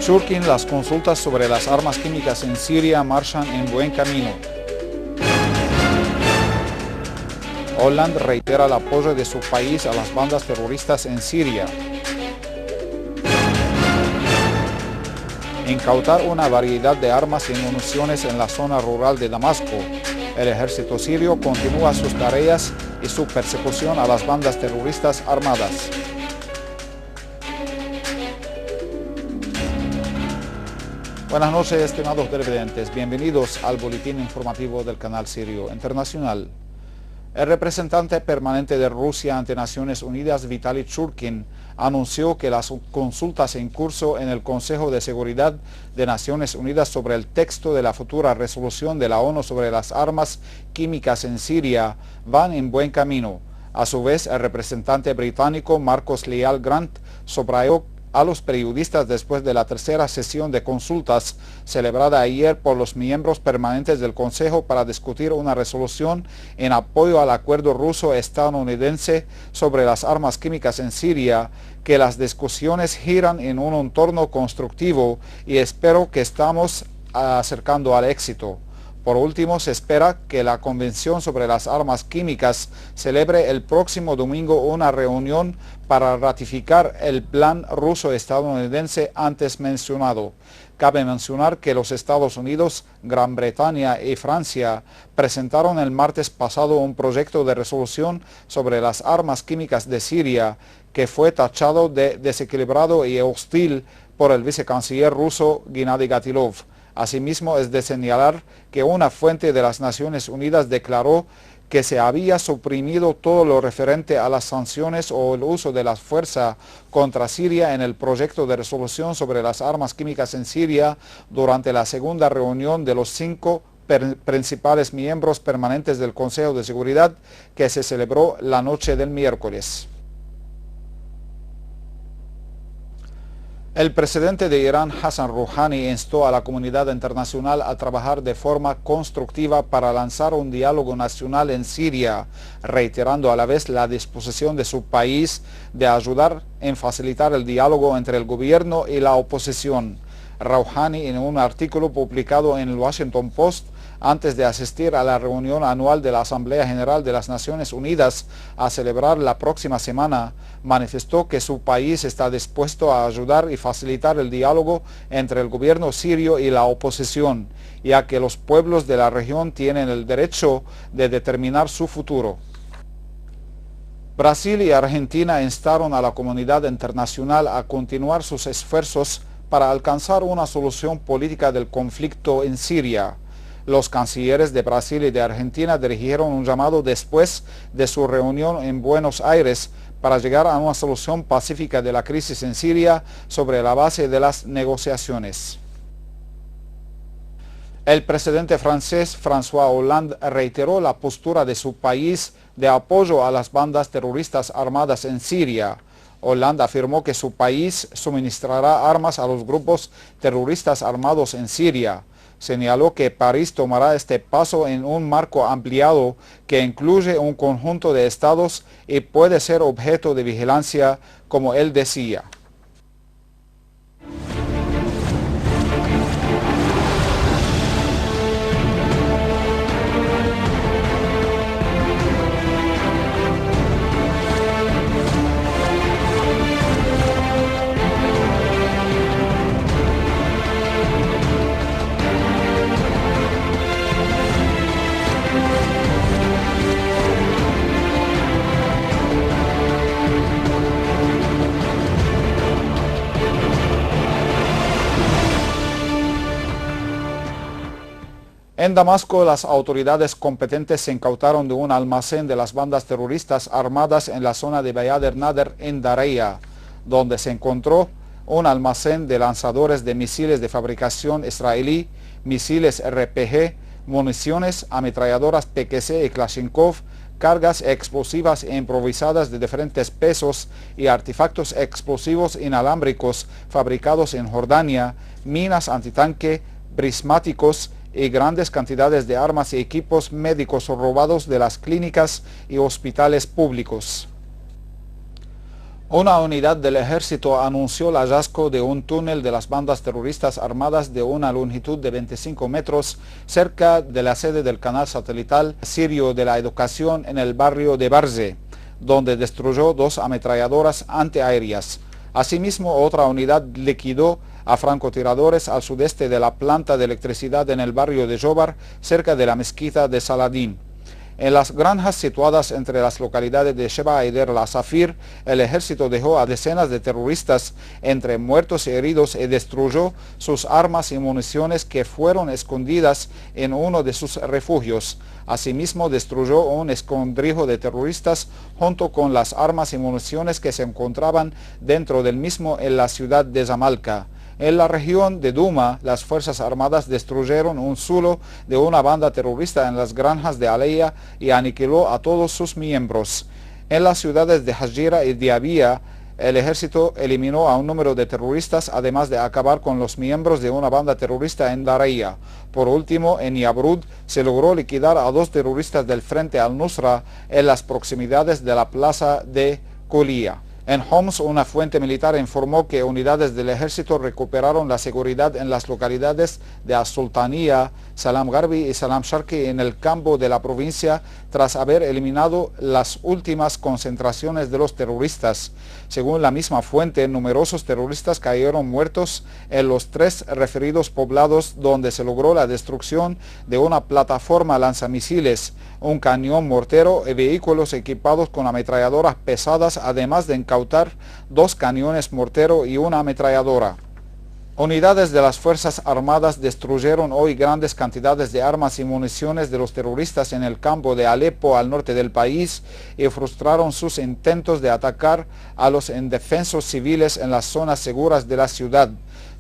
Churkin, las consultas sobre las armas químicas en Siria marchan en buen camino. Hollande reitera el apoyo de su país a las bandas terroristas en Siria. Incautar una variedad de armas y municiones en la zona rural de Damasco. El ejército sirio continúa sus tareas y su persecución a las bandas terroristas armadas. Buenas noches, estimados televidentes. Bienvenidos al boletín informativo del canal Sirio Internacional. El representante permanente de Rusia ante Naciones Unidas, Vitaly Churkin, anunció que las consultas en curso en el Consejo de Seguridad de Naciones Unidas sobre el texto de la futura resolución de la ONU sobre las armas químicas en Siria van en buen camino. A su vez, el representante británico Marcos Leal Grant subrayó a los periodistas después de la tercera sesión de consultas celebrada ayer por los miembros permanentes del Consejo para discutir una resolución en apoyo al acuerdo ruso-estadounidense sobre las armas químicas en Siria, que las discusiones giran en un entorno constructivo y espero que estamos acercando al éxito. Por último, se espera que la Convención sobre las Armas Químicas celebre el próximo domingo una reunión para ratificar el plan ruso-estadounidense antes mencionado. Cabe mencionar que los Estados Unidos, Gran Bretaña y Francia presentaron el martes pasado un proyecto de resolución sobre las armas químicas de Siria que fue tachado de desequilibrado y hostil por el vicecanciller ruso Gennady Gatilov. Asimismo, es de señalar que una fuente de las Naciones Unidas declaró que se había suprimido todo lo referente a las sanciones o el uso de la fuerza contra Siria en el proyecto de resolución sobre las armas químicas en Siria durante la segunda reunión de los 5 principales miembros permanentes del Consejo de Seguridad que se celebró la noche del miércoles. El presidente de Irán, Hassan Rouhani, instó a la comunidad internacional a trabajar de forma constructiva para lanzar un diálogo nacional en Siria, reiterando a la vez la disposición de su país de ayudar en facilitar el diálogo entre el gobierno y la oposición. Rouhani, en un artículo publicado en el Washington Post, antes de asistir a la reunión anual de la Asamblea General de las Naciones Unidas a celebrar la próxima semana, manifestó que su país está dispuesto a ayudar y facilitar el diálogo entre el gobierno sirio y la oposición, ya que los pueblos de la región tienen el derecho de determinar su futuro. Brasil y Argentina instaron a la comunidad internacional a continuar sus esfuerzos para alcanzar una solución política del conflicto en Siria. Los cancilleres de Brasil y de Argentina dirigieron un llamado después de su reunión en Buenos Aires para llegar a una solución pacífica de la crisis en Siria sobre la base de las negociaciones. El presidente francés François Hollande reiteró la postura de su país de apoyo a las bandas terroristas armadas en Siria. Hollande afirmó que su país suministrará armas a los grupos terroristas armados en Siria. Señaló que París tomará este paso en un marco ampliado que incluye un conjunto de estados y puede ser objeto de vigilancia, como él decía. En Damasco, las autoridades competentes se incautaron de un almacén de las bandas terroristas armadas en la zona de Bayader Nader en Dareya, donde se encontró un almacén de lanzadores de misiles de fabricación israelí, misiles RPG, municiones, ametralladoras PKC y Kalashnikov, cargas explosivas e improvisadas de diferentes pesos y artefactos explosivos inalámbricos fabricados en Jordania, minas antitanque, prismáticos y grandes cantidades de armas y equipos médicos robados de las clínicas y hospitales públicos. Una unidad del ejército anunció el hallazgo de un túnel de las bandas terroristas armadas de una longitud de 25 metros cerca de la sede del canal satelital sirio de la educación en el barrio de Barze, donde destruyó 2 ametralladoras antiaéreas. Asimismo, otra unidad liquidó a francotiradores al sudeste de la planta de electricidad en el barrio de Jobar, cerca de la mezquita de Saladín. En las granjas situadas entre las localidades de Sheba Aider y Safir, el ejército dejó a decenas de terroristas entre muertos y heridos y destruyó sus armas y municiones que fueron escondidas en uno de sus refugios. Asimismo, destruyó un escondrijo de terroristas junto con las armas y municiones que se encontraban dentro del mismo en la ciudad de Zamalca. En la región de Duma, las Fuerzas Armadas destruyeron un zulo de una banda terrorista en las granjas de Aleya y aniquiló a todos sus miembros. En las ciudades de Hajira y Diabía, el ejército eliminó a un número de terroristas, además de acabar con los miembros de una banda terrorista en Daraya. Por último, en Yabrud se logró liquidar a 2 terroristas del Frente al-Nusra en las proximidades de la plaza de Kulia. En Homs, una fuente militar informó que unidades del ejército recuperaron la seguridad en las localidades de As-Sultanía, Salam Garbi y Salam Sharqi en el campo de la provincia tras haber eliminado las últimas concentraciones de los terroristas. Según la misma fuente, numerosos terroristas cayeron muertos en los 3 referidos poblados donde se logró la destrucción de una plataforma lanzamisiles, un cañón mortero y vehículos equipados con ametralladoras pesadas, además de incautar 2 cañones mortero y una ametralladora. Unidades de las Fuerzas Armadas destruyeron hoy grandes cantidades de armas y municiones de los terroristas en el campo de Alepo al norte del país y frustraron sus intentos de atacar a los indefensos civiles en las zonas seguras de la ciudad.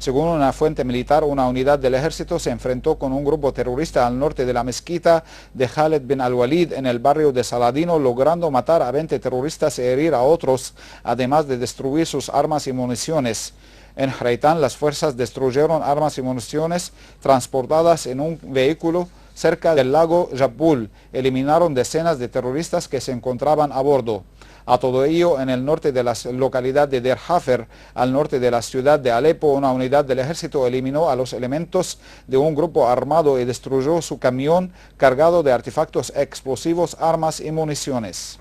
Según una fuente militar, una unidad del ejército se enfrentó con un grupo terrorista al norte de la mezquita de Khaled bin al-Walid en el barrio de Saladino, logrando matar a 20 terroristas y herir a otros, además de destruir sus armas y municiones. En Hreitán, las fuerzas destruyeron armas y municiones transportadas en un vehículo cerca del lago Jabbul. Eliminaron decenas de terroristas que se encontraban a bordo. A todo ello, en el norte de la localidad de Der Hafer, al norte de la ciudad de Alepo, una unidad del ejército eliminó a los elementos de un grupo armado y destruyó su camión cargado de artefactos explosivos, armas y municiones.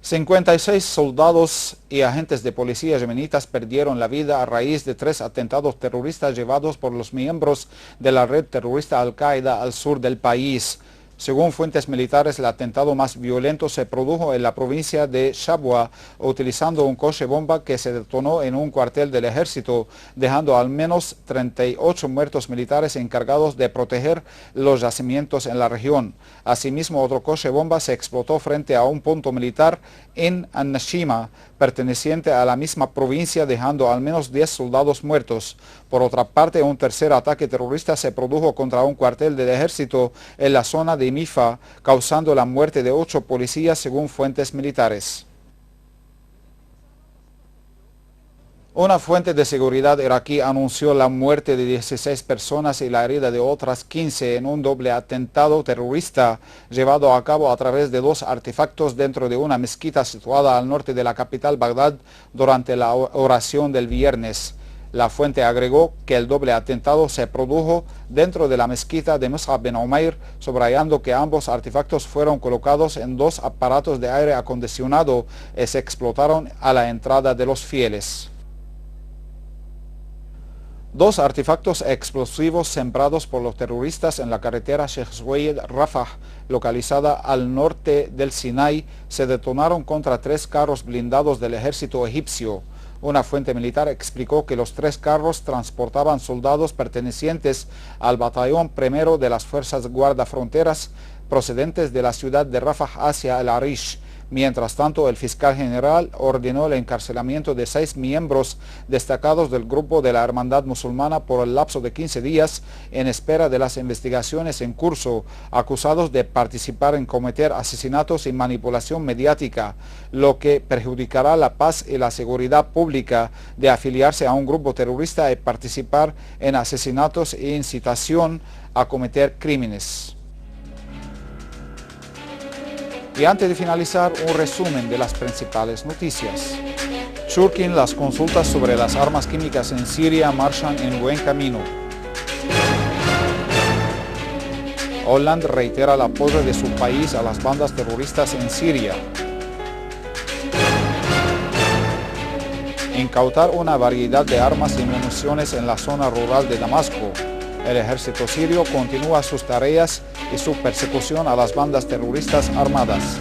56 soldados y agentes de policía yemenitas perdieron la vida a raíz de 3 atentados terroristas llevados por los miembros de la red terrorista Al-Qaeda al sur del país. Según fuentes militares, el atentado más violento se produjo en la provincia de Shabwa, utilizando un coche bomba que se detonó en un cuartel del ejército, dejando al menos 38 muertos militares encargados de proteger los yacimientos en la región. Asimismo, otro coche bomba se explotó frente a un punto militar en An-Nashima, perteneciente a la misma provincia, dejando al menos 10 soldados muertos. Por otra parte, un tercer ataque terrorista se produjo contra un cuartel del ejército en la zona de Mifa, causando la muerte de 8 policías según fuentes militares. Una fuente de seguridad iraquí anunció la muerte de 16 personas y la herida de otras 15 en un doble atentado terrorista llevado a cabo a través de 2 artefactos dentro de una mezquita situada al norte de la capital Bagdad durante la oración del viernes. La fuente agregó que el doble atentado se produjo dentro de la mezquita de Mus'ab bin Umair, subrayando que ambos artefactos fueron colocados en 2 aparatos de aire acondicionado y se explotaron a la entrada de los fieles. 2 artefactos explosivos sembrados por los terroristas en la carretera Sheikh Zayed Rafah, localizada al norte del Sinai, se detonaron contra 3 carros blindados del ejército egipcio. Una fuente militar explicó que los 3 carros transportaban soldados pertenecientes al batallón primero de las fuerzas guardafronteras procedentes de la ciudad de Rafah hacia el Arish, Mientras tanto, el fiscal general ordenó el encarcelamiento de 6 miembros destacados del grupo de la Hermandad Musulmana por el lapso de 15 días en espera de las investigaciones en curso, acusados de participar en cometer asesinatos y manipulación mediática, lo que perjudicará la paz y la seguridad pública, de afiliarse a un grupo terrorista y participar en asesinatos e incitación a cometer crímenes. Y antes de finalizar, un resumen de las principales noticias. Churkin, las consultas sobre las armas químicas en Siria marchan en buen camino. Hollande reitera el apoyo de su país a las bandas terroristas en Siria. Incautar una variedad de armas y municiones en la zona rural de Damasco. El ejército sirio continúa sus tareas y su persecución a las bandas terroristas armadas.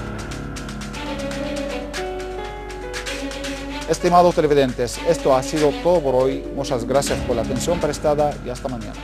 Estimados televidentes, esto ha sido todo por hoy. Muchas gracias por la atención prestada y hasta mañana.